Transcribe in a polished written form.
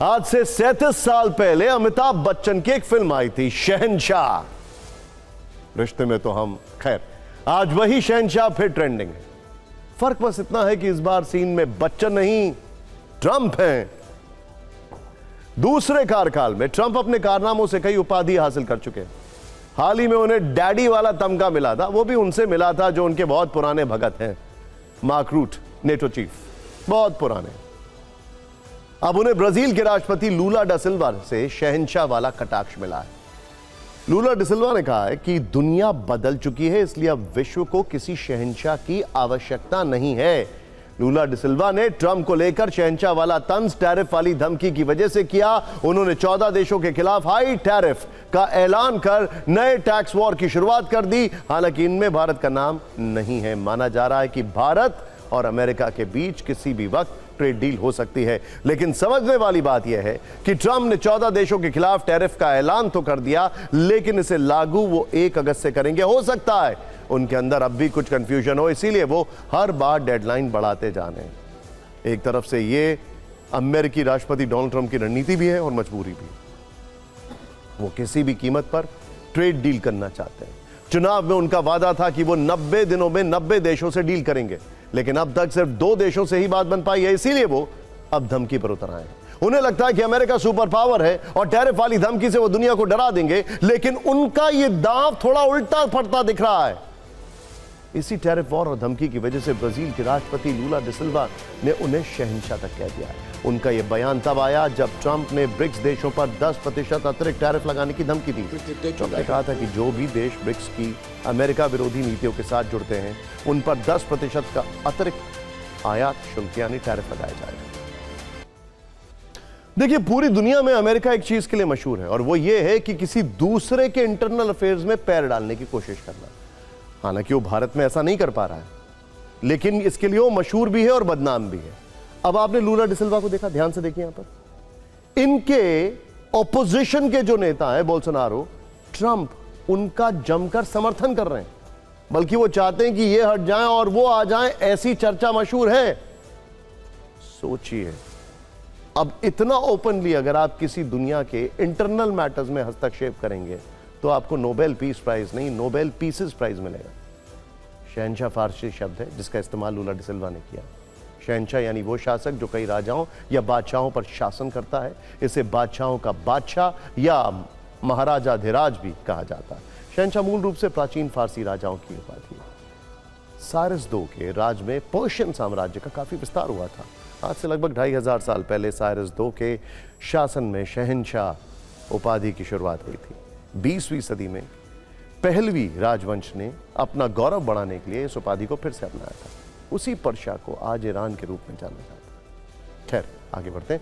आज से 37 साल पहले अमिताभ बच्चन की एक फिल्म आई थी शहंशाह। रिश्ते में तो हम, खैर आज वही शहंशाह फिर ट्रेंडिंग है। फर्क बस इतना है कि इस बार सीन में बच्चन नहीं ट्रंप हैं। दूसरे कार्यकाल में ट्रंप अपने कारनामों से कई उपाधि हासिल कर चुके हैं। हाल ही में उन्हें डैडी वाला तमगा मिला था, वो भी उनसे मिला था जो उनके बहुत पुराने भगत हैं, मार्क रूट, नेटो चीफ, बहुत पुराने। अब उन्हें ब्राजील के राष्ट्रपति लूला डा सिल्वा से शहंशाह वाला कटाक्ष मिला है। लूला डा सिल्वा ने कहा है कि दुनिया बदल चुकी है, इसलिए अब विश्व को किसी शहंशाह की आवश्यकता नहीं है। लूला डा सिल्वा ने ट्रंप को लेकर शहंशाह वाला तंज टैरिफ वाली धमकी की वजह से किया। उन्होंने 14 देशों के खिलाफ हाई टैरिफ का ऐलान कर नए टैक्स वॉर की शुरुआत कर दी। हालांकि इनमें भारत का नाम नहीं है। माना जा रहा है कि भारत और अमेरिका के बीच किसी भी वक्त ट्रेड डील हो सकती है। लेकिन समझने वाली बात यह है कि ट्रंप ने 14 देशों के खिलाफ टैरिफ का ऐलान तो कर दिया, लेकिन इसे लागू वो 1 अगस्त से करेंगे। हो सकता है उनके अंदर अब भी कुछ कंफ्यूजन हो, इसीलिए वो हर बार डेडलाइन बढ़ाते जा रहे हैं। एक तरफ से ये अमेरिकी राष्ट्रपति डोनाल्ड ट्रंप की रणनीति भी है और मजबूरी भी। वो किसी भी कीमत पर ट्रेड डील करना चाहते हैं। चुनाव में उनका वादा था कि वो 90 दिनों में 90 देशों से डील करेंगे, लेकिन अब तक सिर्फ 2 देशों से ही बात बन पाई है। इसीलिए वो अब धमकी पर उतर आए हैं। उन्हें लगता है कि अमेरिका सुपर पावर है और टैरिफ वाली धमकी से वो दुनिया को डरा देंगे, लेकिन उनका ये दांव थोड़ा उल्टा फटता दिख रहा है। इसी टैरिफ वॉर और धमकी की वजह से ब्राजील के राष्ट्रपति लूला डा सिल्वा ने उन्हें शहंशाह तक कह दिया है। उनका यह बयान तब आया जब ट्रंप ने ब्रिक्स देशों पर 10% अतिरिक्त टैरिफ लगाने की धमकी दी। ट्रंप ने कहा था कि जो भी देश ब्रिक्स की अमेरिका विरोधी नीतियों के साथ जुड़ते हैं उन पर 10% का अतिरिक्त आयात शुल्क यानी टैरिफ लगाया जाएगा। देखिए, पूरी दुनिया में अमेरिका एक चीज के लिए मशहूर है और वो ये है कि किसी दूसरे के इंटरनल अफेयर्स में पैर डालने की कोशिश करना। हालांकि वो भारत में ऐसा नहीं कर पा रहा है, लेकिन इसके लिए वो मशहूर भी है और बदनाम भी है। अब आपने लूला डा सिल्वा को देखा, ध्यान से देखिए। यहां पर इनके ऑपोजिशन के जो नेता हैं बोल्सोनारो, ट्रंप उनका जमकर समर्थन कर रहे हैं, बल्कि वो चाहते हैं कि ये हट जाएं और वो आ जाएं, ऐसी चर्चा मशहूर है। सोचिए, अब इतना ओपनली अगर आप किसी दुनिया के इंटरनल मैटर्स में हस्तक्षेप करेंगे तो आपको नोबेल पीस प्राइज नहीं, नोबेल पीसेस प्राइज मिलेगा। शहंशाह फारसी शब्द है जिसका इस्तेमाल लूला डा सिल्वा ने किया। शहंशाह यानी वो शासक जो कई राजाओं या बादशाहों पर शासन करता है। इसे बादशाहों का बादशाह या महाराजाधिराज भी कहा जाता है। शहंशाह मूल रूप से प्राचीन फारसी राजाओं की उपाधि है। साइरस II के राज में पर्शियन साम्राज्य का काफी विस्तार हुआ था। आज से लगभग 2500 साल पहले साइरस II के शासन में शहंशाह उपाधि की शुरुआत हुई थी। 20वीं सदी में पहलवी राजवंश ने अपना गौरव बढ़ाने के लिए इस उपाधि को फिर से अपनाया था। उसी पर्शिया को आज ईरान के रूप में जाना जाता है। खैर, आगे बढ़ते हैं।